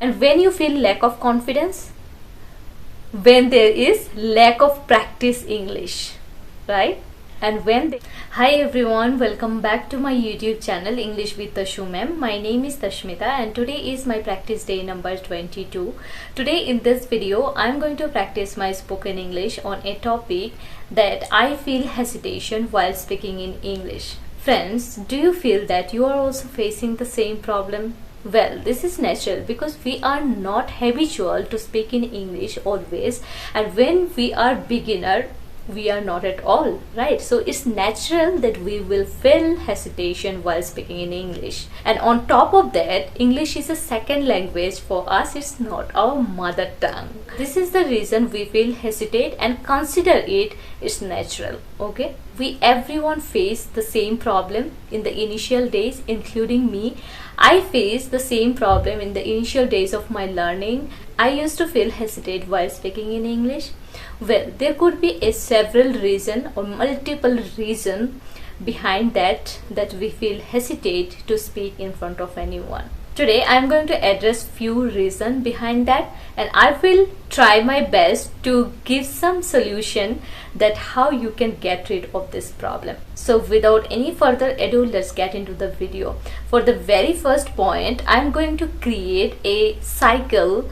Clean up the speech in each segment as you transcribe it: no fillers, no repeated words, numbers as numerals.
And when you feel lack of confidence, when there is lack of practice English, right? And hi everyone, welcome back to my YouTube channel English with Tasu ma'am. My name is Tashmita and today is my practice day number 22. Today in this video I'm going to practice my spoken English on a topic that I feel hesitation while speaking in English. Friends, do you feel that you are also facing the same problem? Well, this is natural because we are not habitual to speak in English always, and when we are beginner we are not at all, right? So it's natural that we will feel hesitation while speaking in English. And on top of that, English is a second language for us. It's not our mother tongue. This is the reason we feel hesitate and consider it's natural. Okay, everyone face the same problem in the initial days, including me. I faced the same problem in the initial days of my learning. I used to feel hesitate while speaking in English. Well, there could be several reason or multiple reason behind that we feel hesitate to speak in front of anyone. Today I am going to address few reasons behind that, and I will try my best to give some solution that how you can get rid of this problem. So without any further ado, let's get into the video. For the very first point, I am going to create a cycle,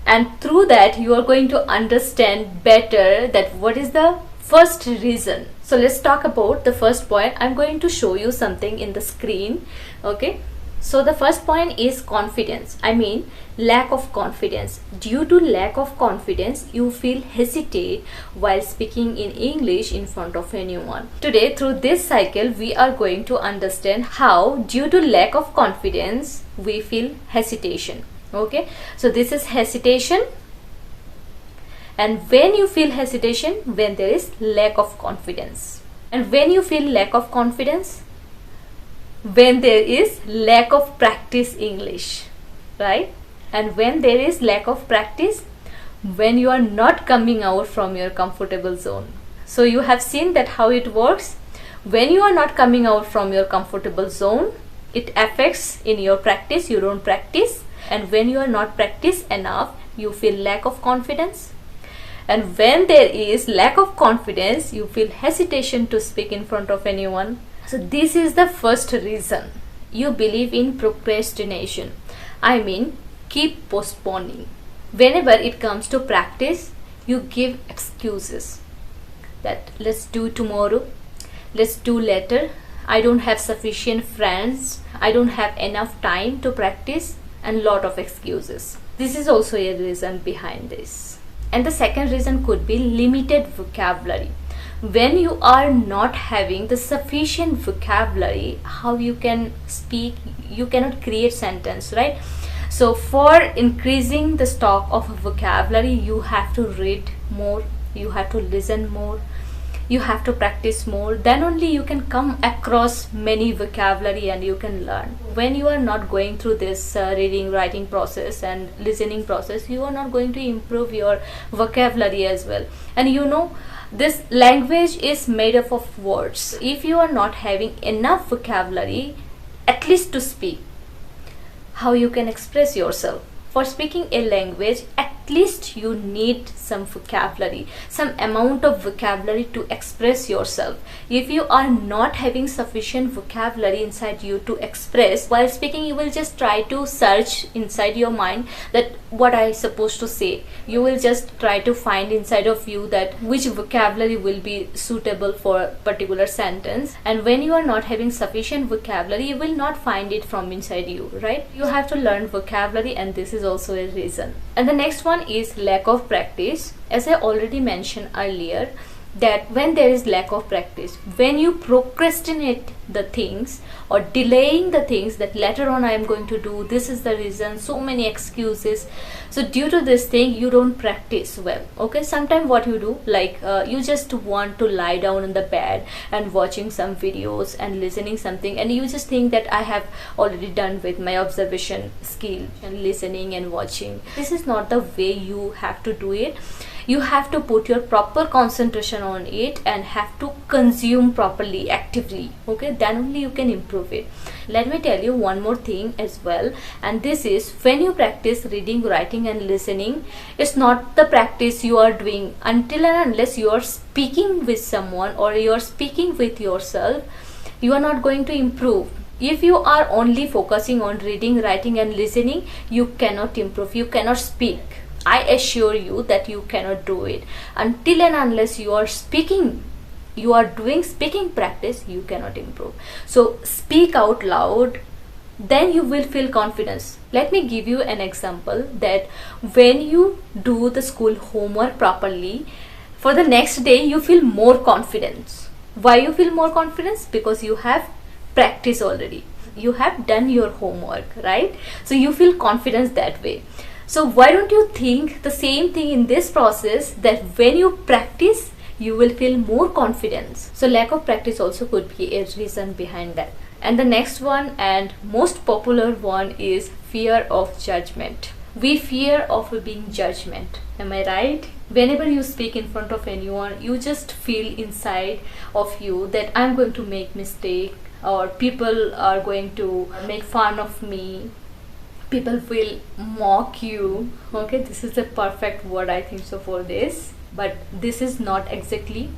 and through that you are going to understand better that what is the first reason. So let's talk about the first point. I'm going to show you something in the screen. Okay, so the first point is confidence. I mean lack of confidence. Due to lack of confidence, you feel hesitate while speaking in English in front of anyone. Today through this cycle we are going to understand how due to lack of confidence we feel hesitation. Okay, so this is hesitation, and when you feel hesitation, when there is lack of confidence. And when you feel lack of confidence, when there is lack of practice English, right? And when there is lack of practice, when you are not coming out from your comfortable zone. So you have seen that how it works. When you are not coming out from your comfortable zone, it affects in your practice. You don't practice. And when you are not practice enough, you feel lack of confidence. And when there is lack of confidence, you feel hesitation to speak in front of anyone. So this is the first reason. You believe in procrastination. I mean keep postponing. Whenever it comes to practice, you give excuses that let's do tomorrow, let's do later, I don't have sufficient friends, I don't have enough time to practice, and lot of excuses. This is also a reason behind this. And the second reason could be limited vocabulary. When you are not having the sufficient vocabulary, how you can speak, you cannot create sentence, right? So for increasing the stock of vocabulary, you have to read more, you have to listen more, you have to practice more. Then only you can come across many vocabulary and you can learn. When you are not going through this reading, writing process and listening process, you are not going to improve your vocabulary as well. And you know, this language is made up of words. If you are not having enough vocabulary, at least to speak, how you can express yourself? For speaking a language, at least you need some vocabulary, some amount of vocabulary to express yourself. If you are not having sufficient vocabulary inside you to express while speaking, you will just try to search inside your mind that what I supposed to say. You will just try to find inside of you that which vocabulary will be suitable for a particular sentence. And when you are not having sufficient vocabulary, you will not find it from inside you, right? You have to learn vocabulary, and this is also a reason. And the next one is lack of practice. As I already mentioned earlier, that when there is lack of practice, when you procrastinate the things or delaying the things that later on I am going to do, this is the reason, so many excuses. So due to this thing, you don't practice well. Okay, sometimes what you do, like you just want to lie down in the bed and watching some videos and listening something, and you just think that I have already done with my observation skill and listening and watching. This is not the way you have to do it. You have to put your proper concentration on it and have to consume properly, actively. Okay, then only you can improve it. Let me tell you one more thing as well, and this is when you practice reading, writing and listening, it's not the practice you are doing until and unless you are speaking with someone or you are speaking with yourself, you are not going to improve. If you are only focusing on reading, writing and listening, you cannot improve, you cannot speak. I assure you that you cannot do it until and unless you are speaking, you are doing speaking practice, you cannot improve. So speak out loud, then you will feel confidence. Let me give you an example that when you do the school homework properly, for the next day you feel more confidence. Why you feel more confidence? Because you have practice already, you have done your homework, right? So you feel confidence that way. So why don't you think the same thing in this process, that when you practice you will feel more confidence. So lack of practice also could be a reason behind that. And the next one and most popular one is fear of judgment. We fear of being judgment, am I right? Whenever you speak in front of anyone, you just feel inside of you that I'm going to make mistake, or people are going to make fun of me, people will mock you. Okay, this is the perfect word I think so for this, but this is not exactly.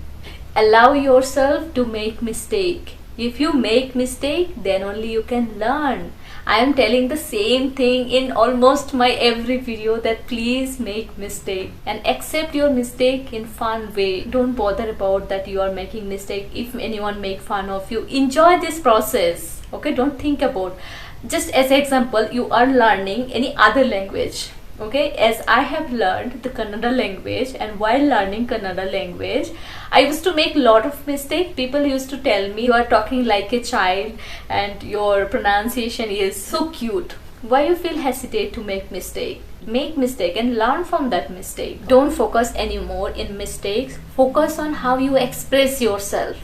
Allow yourself to make mistake. If you make mistake, then only you can learn. I am telling the same thing in almost my every video, that please make mistake and accept your mistake in fun way. Don't bother about that you are making mistake. If anyone make fun of you, enjoy this process. Okay, don't think about. Just as example, you are learning any other language. Okay, as I have learned the Kannada language, and while learning Kannada language, I used to make a lot of mistakes. People used to tell me, you are talking like a child and your pronunciation is so cute. Why you feel hesitate to make mistake? Make mistake and learn from that mistake. Don't focus anymore in mistakes. Focus on how you express yourself.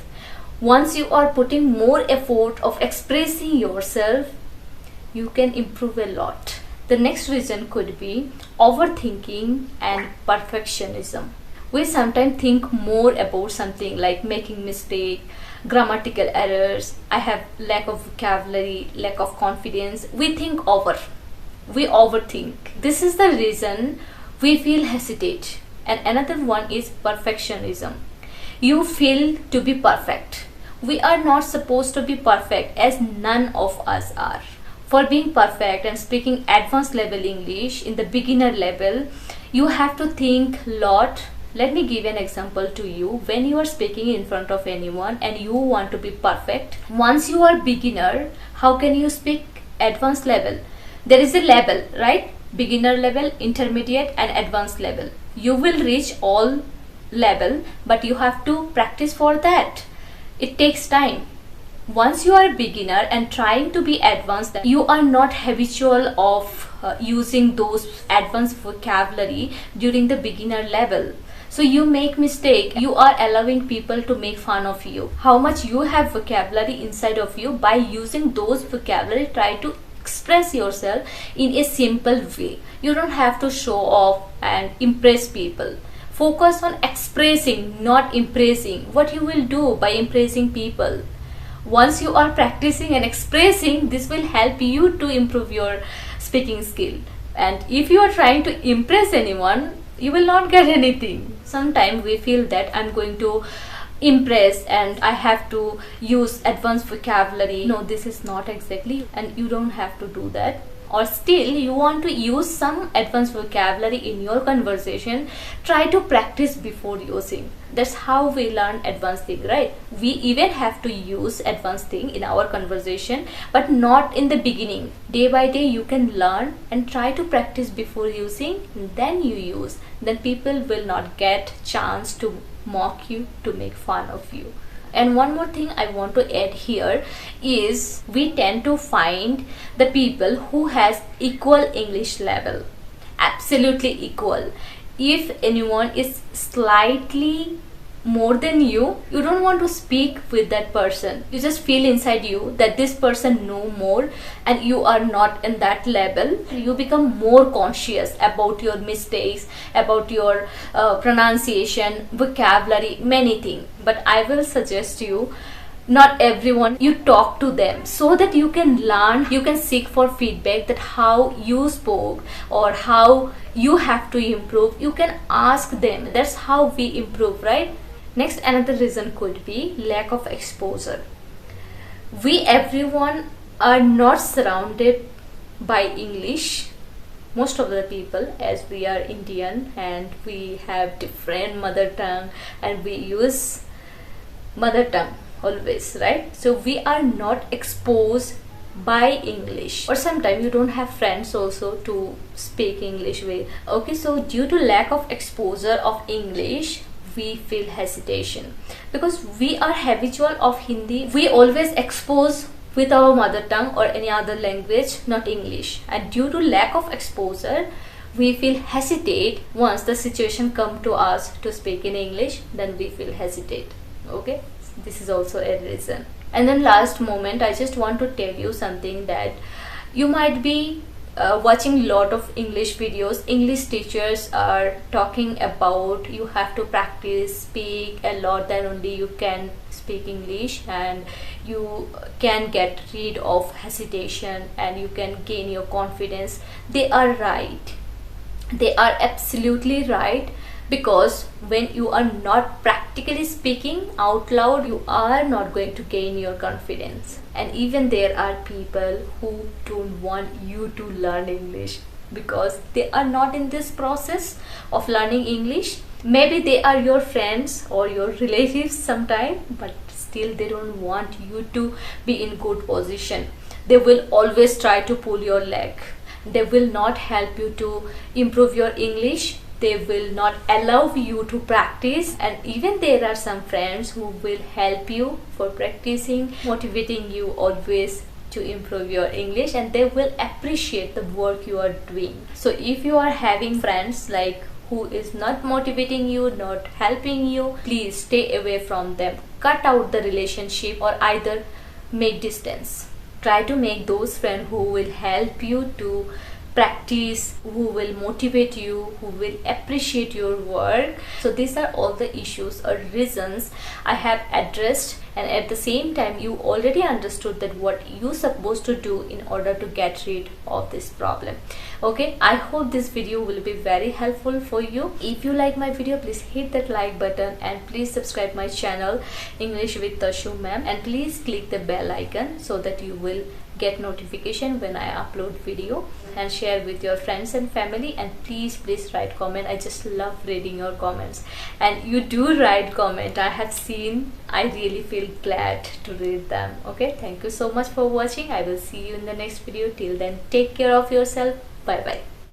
Once you are putting more effort of expressing yourself, you can improve a lot. The next reason could be overthinking and perfectionism. We sometimes think more about something like making mistake, grammatical errors, I have lack of vocabulary, lack of confidence. We think over. We overthink. This is the reason we feel hesitate. And another one is perfectionism. You feel to be perfect. We are not supposed to be perfect, as none of us are. For being perfect and speaking advanced level English in the beginner level, you have to think lot. Let me give an example to you. When you are speaking in front of anyone and you want to be perfect, once you are beginner, how can you speak advanced level? There is a level, right? Beginner level, intermediate and advanced level. You will reach all level, but you have to practice for that. It takes time. Once you are a beginner and trying to be advanced, you are not habitual of using those advanced vocabulary during the beginner level. So you make mistake, you are allowing people to make fun of you. How much you have vocabulary inside of you, by using those vocabulary, try to express yourself in a simple way. You don't have to show off and impress people. Focus on expressing, not impressing. What you will do by impressing people? Once you are practicing and expressing, this will help you to improve your speaking skill. And if you are trying to impress anyone, you will not get anything. Sometimes we feel that I'm going to impress and I have to use advanced vocabulary. No, this is not exactly, and you don't have to do that. Or still you want to use some advanced vocabulary in your conversation, try to practice before using. That's how we learn advanced thing, right? We even have to use advanced thing in our conversation, but not in the beginning. Day by day you can learn and try to practice before using, then you use. Then people will not get chance to mock you, to make fun of you. And one more thing I want to add here is, we tend to find the people who has equal English level, absolutely equal. If anyone is slightly more than you don't want to speak with that person. You just feel inside you that this person know more and you are not in that level. You become more conscious about your mistakes, about your pronunciation, vocabulary, many things. But I will suggest you, not everyone, you talk to them so that you can learn, you can seek for feedback that how you spoke or how you have to improve. You can ask them. That's how we improve, right? Next, another reason could be lack of exposure. We everyone are not surrounded by English. Most of the people, as we are Indian and we have different mother tongue and we use mother tongue always, right? So we are not exposed by English, or sometimes you don't have friends also to speak English with. Okay, so due to lack of exposure of English, we feel hesitation because we are habitual of Hindi. We always expose with our mother tongue or any other language, not English, and due to lack of exposure we feel hesitate. Once the situation come to us to speak in English, then we feel hesitate. Okay, this is also a reason. And then last moment, I just want to tell you something, that you might be watching lot of English videos. English teachers are talking about you have to practice, speak a lot, then only you can speak English and you can get rid of hesitation and you can gain your confidence. They are right. They are absolutely right, because when you are not practically speaking out loud, you are not going to gain your confidence. And even there are people who don't want you to learn English because they are not in this process of learning English. Maybe they are your friends or your relatives sometime, but still they don't want you to be in good position. They will always try to pull your leg. They will not help you to improve your English. They will not allow you to practice. And even there are some friends who will help you for practicing, motivating you always to improve your English, and they will appreciate the work you are doing. So if you are having friends like who is not motivating you, not helping you, please stay away from them. Cut out the relationship or either make distance. Try to make those friends who will help you to practice, who will motivate you, who will appreciate your work. So these are all the issues or reasons I have addressed, and at the same time you already understood that what you supposed to do in order to get rid of this problem. Okay, I hope this video will be very helpful for you. If you like my video, please hit that like button and please subscribe my channel English with Tasu ma'am, and please click the bell icon so that you will get notification when I upload video, and share with your friends and family. And please write comment. I just love reading your comments, and you do write comment. I have seen. I really feel glad to read them. Okay, thank you so much for watching. I will see you in the next video. Till then, take care of yourself. Bye bye.